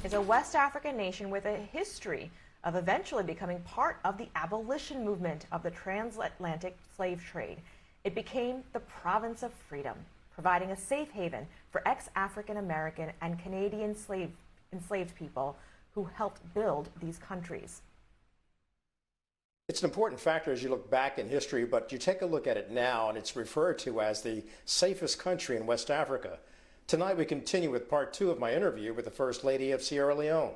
is a West African nation with a history of eventually becoming part of the abolition movement of the transatlantic slave trade. It became the province of freedom, providing a safe haven for ex-African American and Canadian enslaved people who helped build these countries. It's an important factor as you look back in history, but you take a look at it now, and it's referred to as the safest country in West Africa. Tonight, we continue with part 2 of my interview with the First Lady of Sierra Leone,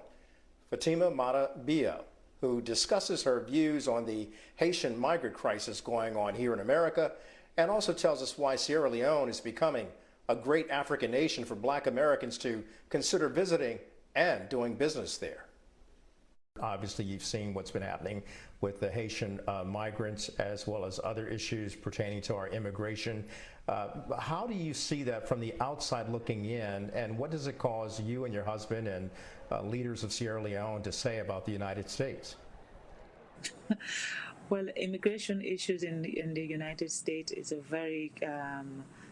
Fatima Maada Bio, who discusses her views on the Haitian migrant crisis going on here in America, and also tells us why Sierra Leone is becoming a great African nation for Black Americans to consider visiting and doing business there. Obviously, you've seen what's been happening with the Haitian migrants, as well as other issues pertaining to our immigration. How do you see that from the outside looking in, and what does it cause you and your husband and leaders of Sierra Leone to say about the United States? Well, immigration issues in the United States is a very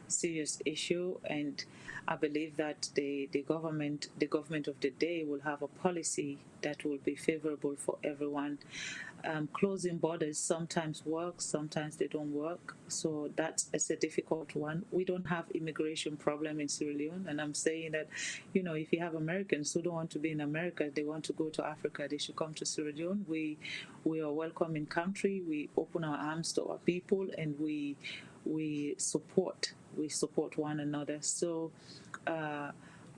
serious issue, and I believe that the government of the day will have a policy that will be favorable for everyone. Closing borders sometimes work, sometimes they don't work, so it's a difficult one. We don't have immigration problem in Sierra Leone, and I'm saying that, if you have Americans who don't want to be in America, they want to go to Africa, they should come to Sierra Leone. We are a welcoming country. We open our arms to our people, and we support one another. So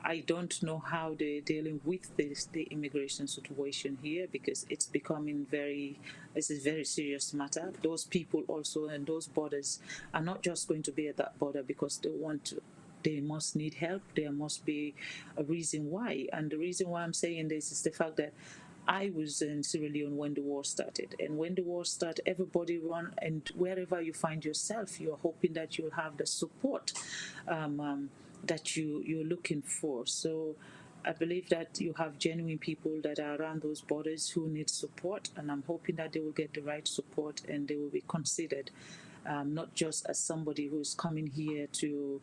I don't know how they're dealing with the immigration situation here, because it's becoming it's a very serious matter. Those people also, and those borders are not just going to be at that border because they must need help. There must be a reason why. And the reason why I'm saying this is the fact that I was in Sierra Leone when the war started. And when the war started, everybody run, and wherever you find yourself, you're hoping that you'll have the support that you're looking for. So I believe that you have genuine people that are around those borders who need support, and I'm hoping that they will get the right support and they will be considered, not just as somebody who's coming here to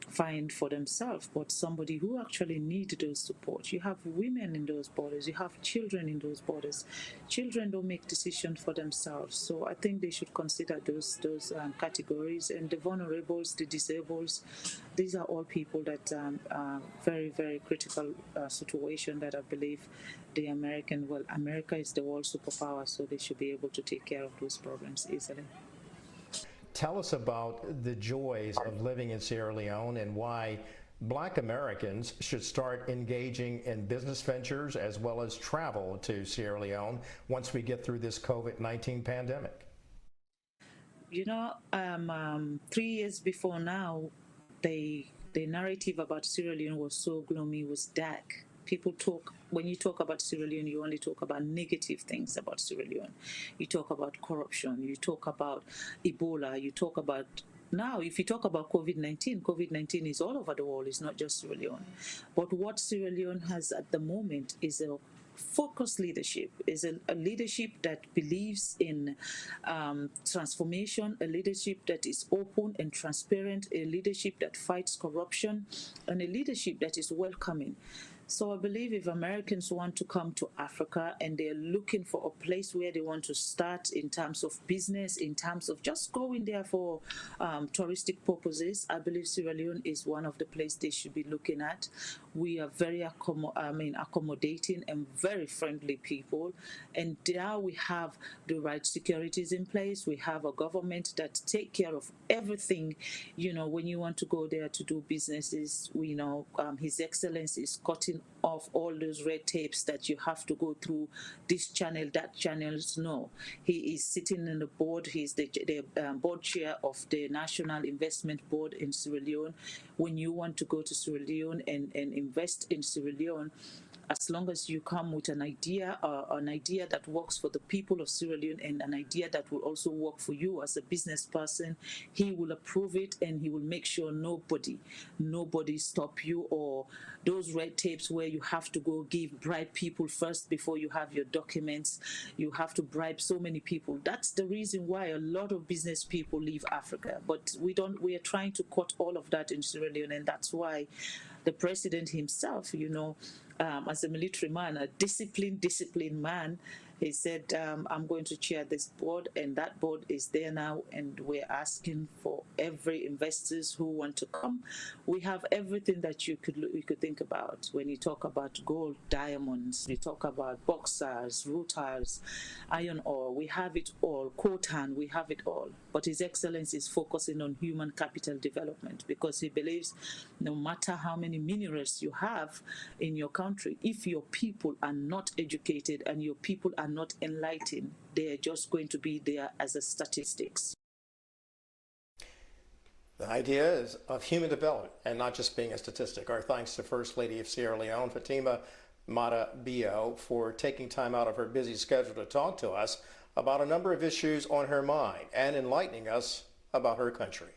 find for themselves, but somebody who actually needs those support. You have women in those borders, you have children in those borders. Children don't make decisions for themselves, so I think they should consider those categories. And the vulnerables, the disabled, these are all people that are very, very critical situation that I believe America is the world superpower, so they should be able to take care of those problems easily. Tell us about the joys of living in Sierra Leone and why Black Americans should start engaging in business ventures as well as travel to Sierra Leone once we get through this COVID-19 pandemic. 3 years before now, the narrative about Sierra Leone was so gloomy, was dark. When you talk about Sierra Leone, you only talk about negative things about Sierra Leone. You talk about corruption, you talk about Ebola, you talk about, now if you talk about COVID-19 is all over the world, it's not just Sierra Leone. But what Sierra Leone has at the moment is a focused leadership, is a leadership that believes in transformation, a leadership that is open and transparent, a leadership that fights corruption, and a leadership that is welcoming. So I believe if Americans want to come to Africa and they're looking for a place where they want to start in terms of business, in terms of just going there for touristic purposes, I believe Sierra Leone is one of the places they should be looking at. We are very accommodating and very friendly people. And now we have the right securities in place. We have a government that take care of everything. When you want to go there to do businesses, we know His Excellency is cutting off all those red tapes that you have to go through this channel, that channel. No, he is sitting in the board. He's the board chair of the National Investment Board in Sierra Leone. When you want to go to Sierra Leone and invest in Sierra Leone, as long as you come with an idea that works for the people of Sierra Leone and an idea that will also work for you as a business person, he will approve it, and he will make sure nobody stop you, or those red tapes where you have to go bribe people first before you have your documents. You have to bribe so many people. That's the reason why a lot of business people leave Africa. But we are trying to cut all of that in Sierra Leone, and that's why the president himself, as a military man, a disciplined man. He said, I'm going to chair this board, and that board is there now, and we're asking for every investors who want to come. We have everything that you could think about. When you talk about gold, diamonds, you talk about bauxite, rutile, iron ore, we have it all. Coltan, we have it all. But His Excellency is focusing on human capital development, because he believes no matter how many minerals you have in your country, if your people are not educated and your people are not enlightened, they are just going to be there as a statistics. The idea is of human development and not just being a statistic. Our thanks to First Lady of Sierra Leone, Fatima Maada Bio, for taking time out of her busy schedule to talk to us about a number of issues on her mind and enlightening us about her country.